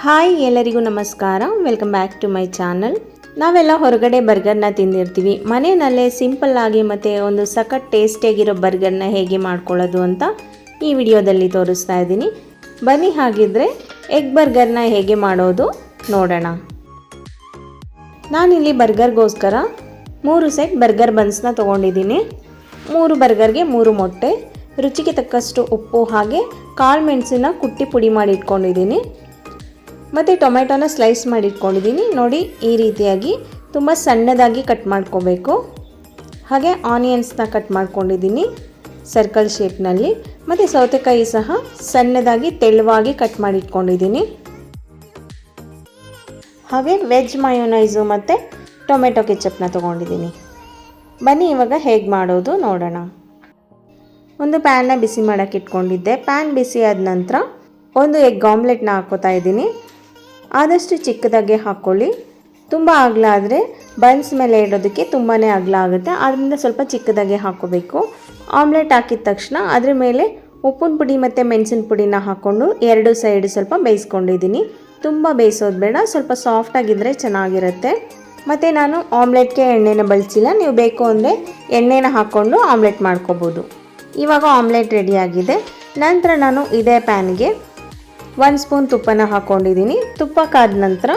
Hi ಎಲ್ಲರಿಗೂ ನಮಸ್ಕಾರ. Welcome back to my channel. ನಾವೆಲ್ಲ ಹೊರಗಡೆ ಬರ್ಗರ್ನ ತಿಂದಿರ್ತೀವಿ. ಮನೆಯಲ್ಲೇ ಸಿಂಪಲ್ ಆಗಿ ಮತ್ತು ಒಂದು ಸಖತ್ ಟೇಸ್ಟಿಯಾಗಿರೋ ಬರ್ಗರ್ನ ಹೇಗೆ ಮಾಡ್ಕೊಳ್ಳೋದು ಅಂತ ಈ ವಿಡಿಯೋದಲ್ಲಿ ತೋರಿಸ್ತಾ ಇದ್ದೀನಿ. ಬನ್ನಿ ಹಾಗಿದ್ರೆ ಎಗ್ ಬರ್ಗರ್ನ ಹೇಗೆ ಮಾಡೋದು ನೋಡೋಣ. ನಾನಿಲ್ಲಿ ಬರ್ಗರ್ಗೋಸ್ಕರ 3 ಸೆಟ್ ಬರ್ಗರ್ ಬನ್ಸ್ನ ತೊಗೊಂಡಿದ್ದೀನಿ. 3 ಬರ್ಗರ್ಗೆ 3 ಮೊಟ್ಟೆ, ರುಚಿಗೆ ತಕ್ಕಷ್ಟು ಉಪ್ಪು, ಹಾಗೆ ಕಾಳು ಮೆಣಸನ್ನ ಕುಟ್ಟಿ ಪುಡಿ ಮಾಡಿ ಇಟ್ಕೊಂಡಿದ್ದೀನಿ. ಮತ್ತು ಟೊಮೆಟೊನ ಸ್ಲೈಸ್ ಮಾಡಿ ಇಟ್ಕೊಂಡಿದ್ದೀನಿ. ನೋಡಿ, ಈ ರೀತಿಯಾಗಿ ತುಂಬ ಸಣ್ಣದಾಗಿ ಕಟ್ ಮಾಡ್ಕೋಬೇಕು. ಹಾಗೆ ಆನಿಯನ್ಸ್ನ ಕಟ್ ಮಾಡ್ಕೊಂಡಿದ್ದೀನಿ ಸರ್ಕಲ್ ಶೇಪ್ನಲ್ಲಿ. ಮತ್ತು ಸೌತೆಕಾಯಿ ಸಹ ಸಣ್ಣದಾಗಿ ತೆಳುವಾಗಿ ಕಟ್ ಮಾಡಿ ಇಟ್ಕೊಂಡಿದ್ದೀನಿ. ಹಾಗೆ ವೆಜ್ ಮಯೋನೈಸು ಮತ್ತು ಟೊಮೆಟೊ ಕೆಚಪ್ನ ತೊಗೊಂಡಿದ್ದೀನಿ. ಬನ್ನಿ ಇವಾಗ ಹೇಗೆ ಮಾಡೋದು ನೋಡೋಣ. ಒಂದು ಪ್ಯಾನ್ನ ಬಿಸಿ ಮಾಡೋಕ್ಕೆ ಇಟ್ಕೊಂಡಿದ್ದೆ. ಪ್ಯಾನ್ ಬಿಸಿ ಆದ ನಂತರ ಒಂದು ಎಗ್ ಆಮ್ಲೆಟ್ನ ಹಾಕ್ಕೋತಾ ಇದ್ದೀನಿ. ಆದಷ್ಟು ಚಿಕ್ಕದಾಗೆ ಹಾಕ್ಕೊಳ್ಳಿ. ತುಂಬ ಅಗಲ ಆದರೆ ಬನ್ಸ್ ಮೇಲೆ ಇಡೋದಕ್ಕೆ ತುಂಬಾ ಅಗಲ ಆಗುತ್ತೆ. ಆದ್ದರಿಂದ ಸ್ವಲ್ಪ ಚಿಕ್ಕದಾಗೆ ಹಾಕ್ಕೋಬೇಕು. ಆಮ್ಲೆಟ್ ಹಾಕಿದ ತಕ್ಷಣ ಅದ್ರ ಮೇಲೆ ಉಪ್ಪಿನ ಪುಡಿ ಮತ್ತು ಮೆಣಸಿನ ಪುಡಿನ ಹಾಕ್ಕೊಂಡು 2 ಸೈಡ್ ಸ್ವಲ್ಪ ಬೇಯಿಸ್ಕೊಂಡಿದ್ದೀನಿ. ತುಂಬ ಬೇಯಿಸೋದು ಬೇಡ, ಸ್ವಲ್ಪ ಸಾಫ್ಟಾಗಿದ್ದರೆ ಚೆನ್ನಾಗಿರುತ್ತೆ. ಮತ್ತು ನಾನು ಆಮ್ಲೆಟ್ಗೆ ಎಣ್ಣೆನ ಬಳಸಿಲ್ಲ. ನೀವು ಬೇಕು ಅಂದರೆ ಎಣ್ಣೆನ ಹಾಕ್ಕೊಂಡು ಆಮ್ಲೆಟ್ ಮಾಡ್ಕೋಬೋದು. ಇವಾಗ ಆಮ್ಲೆಟ್ ರೆಡಿಯಾಗಿದೆ. ನಂತರ ನಾನು ಇದೇ ಪ್ಯಾನ್ಗೆ 1 ಸ್ಪೂನ್ ತುಪ್ಪನ ಹಾಕ್ಕೊಂಡಿದ್ದೀನಿ. ತುಪ್ಪ ಕಾದ ನಂತರ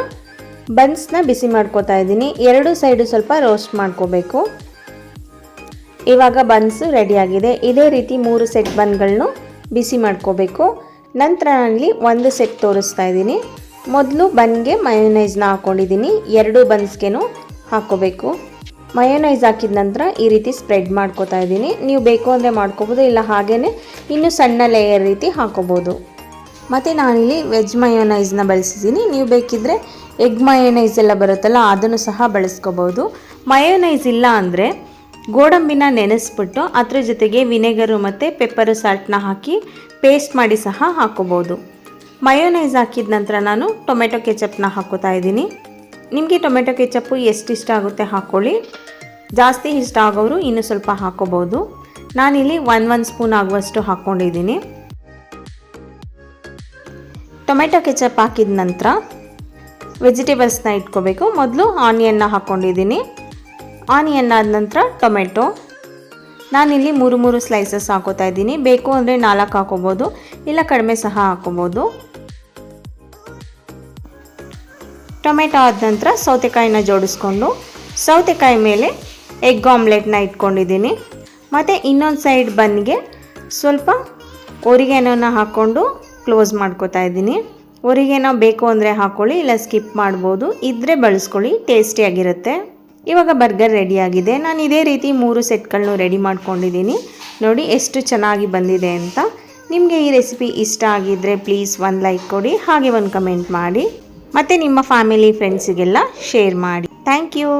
ಬನ್ಸ್ನ ಬಿಸಿ ಮಾಡ್ಕೋತಾ ಇದ್ದೀನಿ. 2 ಸೈಡು ಸ್ವಲ್ಪ ರೋಸ್ಟ್ ಮಾಡ್ಕೋಬೇಕು. ಇವಾಗ ಬನ್ಸು ರೆಡಿಯಾಗಿದೆ. ಇದೇ ರೀತಿ 3 ಸೆಟ್ ಬನ್ಗಳನ್ನು ಬಿಸಿ ಮಾಡ್ಕೋಬೇಕು. ನಂತರ ನಾನಲ್ಲಿ 1 ಸೆಟ್ ತೋರಿಸ್ತಾ ಇದ್ದೀನಿ. ಮೊದಲು ಬನ್ಗೆ ಮಯೋನೈಸ್ನ ಹಾಕ್ಕೊಂಡಿದ್ದೀನಿ. 2 ಬನ್ಸ್ಗೆನೂ ಹಾಕ್ಕೋಬೇಕು. ಮಯೋನೈಸ್ ಹಾಕಿದ ನಂತರ ಈ ರೀತಿ ಸ್ಪ್ರೆಡ್ ಮಾಡ್ಕೋತಾ ಇದ್ದೀನಿ. ನೀವು ಬೇಕು ಅಂದರೆ ಮಾಡ್ಕೋಬೋದು, ಇಲ್ಲ ಹಾಗೇ ಇನ್ನೂ ಸಣ್ಣ ಲೇಯರ್ ರೀತಿ ಹಾಕ್ಕೋಬೋದು. ಮತ್ತು ನಾನಿಲ್ಲಿ ವೆಜ್ ಮಯೋನೈಸ್ನ ಬಳಸಿದ್ದೀನಿ. ನೀವು ಬೇಕಿದ್ದರೆ ಎಗ್ ಮಯೋನೈಸ್ ಎಲ್ಲ ಬರುತ್ತಲ್ಲ, ಅದನ್ನು ಸಹ ಬಳಸ್ಕೋಬೋದು. ಮಯೋನೈಸ್ ಇಲ್ಲ ಅಂದರೆ ಗೋಡಂಬಿನ ನೆನೆಸ್ಬಿಟ್ಟು ಅದ್ರ ಜೊತೆಗೆ ವಿನೆಗರು ಮತ್ತು ಪೆಪ್ಪರು ಸಾಲ್ಟ್ನ ಹಾಕಿ ಪೇಸ್ಟ್ ಮಾಡಿ ಸಹ ಹಾಕ್ಕೋಬೋದು. ಮಯೋನೈಸ್ ಹಾಕಿದ ನಂತರ ನಾನು ಟೊಮೆಟೊ ಕೆಚಪ್ನ ಹಾಕ್ಕೋತಾ ಇದ್ದೀನಿ. ನಿಮಗೆ ಟೊಮೆಟೊ ಕೆಚಪ್ಪು ಎಷ್ಟು ಇಷ್ಟ ಆಗುತ್ತೆ ಹಾಕ್ಕೊಳ್ಳಿ. ಜಾಸ್ತಿ ಇಷ್ಟ ಆಗೋರು ಇನ್ನೂ ಸ್ವಲ್ಪ ಹಾಕ್ಕೋಬೋದು. ನಾನಿಲ್ಲಿ 1 ಸ್ಪೂನ್ ಆಗುವಷ್ಟು ಹಾಕ್ಕೊಂಡಿದ್ದೀನಿ. ಟೊಮೆಟೊ ಕೆಚಪ್ ಹಾಕಿದ ನಂತರ ವೆಜಿಟೇಬಲ್ಸ್ನ ಇಟ್ಕೋಬೇಕು. ಮೊದಲು ಆನಿಯನ್ನ ಹಾಕ್ಕೊಂಡಿದ್ದೀನಿ. ಆನಿಯನ್ ಆದ ನಂತರ ಟೊಮೆಟೊ. ನಾನಿಲ್ಲಿ 3 ಸ್ಲೈಸಸ್ ಹಾಕೋತಾ ಇದ್ದೀನಿ. ಬೇಕು ಅಂದರೆ 4 ಹಾಕೋಬೋದು, ಇಲ್ಲ ಕಡಿಮೆ ಸಹ ಹಾಕೋಬೋದು. ಟೊಮೆಟೊ ಆದ ನಂತರ ಸೌತೆಕಾಯಿನ ಜೋಡಿಸ್ಕೊಂಡು ಸೌತೆಕಾಯಿ ಮೇಲೆ ಎಗ್ ಆಮ್ಲೆಟ್ನ ಇಟ್ಕೊಂಡಿದ್ದೀನಿ. ಮತ್ತು ಇನ್ನೊಂದು ಸೈಡ್ ಬನ್ನಿಗೆ ಸ್ವಲ್ಪ ಒರಿಗೇನೋನ ಹಾಕ್ಕೊಂಡು ಕ್ಲೋಸ್ ಮಾಡ್ಕೋತಾ ಇದ್ದೀನಿ. ಒರಿಗೇನೋ ಬೇಕು ಅಂದರೆ ಹಾಕ್ಕೊಳ್ಳಿ, ಇಲ್ಲ ಸ್ಕಿಪ್ ಮಾಡ್ಬೋದು. ಇದ್ದರೆ ಬಳಸ್ಕೊಳ್ಳಿ, ಟೇಸ್ಟಿಯಾಗಿರುತ್ತೆ. ಇವಾಗ ಬರ್ಗರ್ ರೆಡಿಯಾಗಿದೆ. ನಾನು ಇದೇ ರೀತಿ 3 ಸೆಟ್ಗಳನ್ನೂ ರೆಡಿ ಮಾಡ್ಕೊಂಡಿದ್ದೀನಿ. ನೋಡಿ ಎಷ್ಟು ಚೆನ್ನಾಗಿ ಬಂದಿದೆ ಅಂತ. ನಿಮಗೆ ಈ ರೆಸಿಪಿ ಇಷ್ಟ ಆಗಿದ್ದರೆ ಪ್ಲೀಸ್ 1 ಲೈಕ್ ಕೊಡಿ, ಹಾಗೆ 1 ಕಮೆಂಟ್ ಮಾಡಿ. ಮತ್ತು ನಿಮ್ಮ ಫ್ಯಾಮಿಲಿ ಫ್ರೆಂಡ್ಸಿಗೆಲ್ಲ ಶೇರ್ ಮಾಡಿ. Thank you.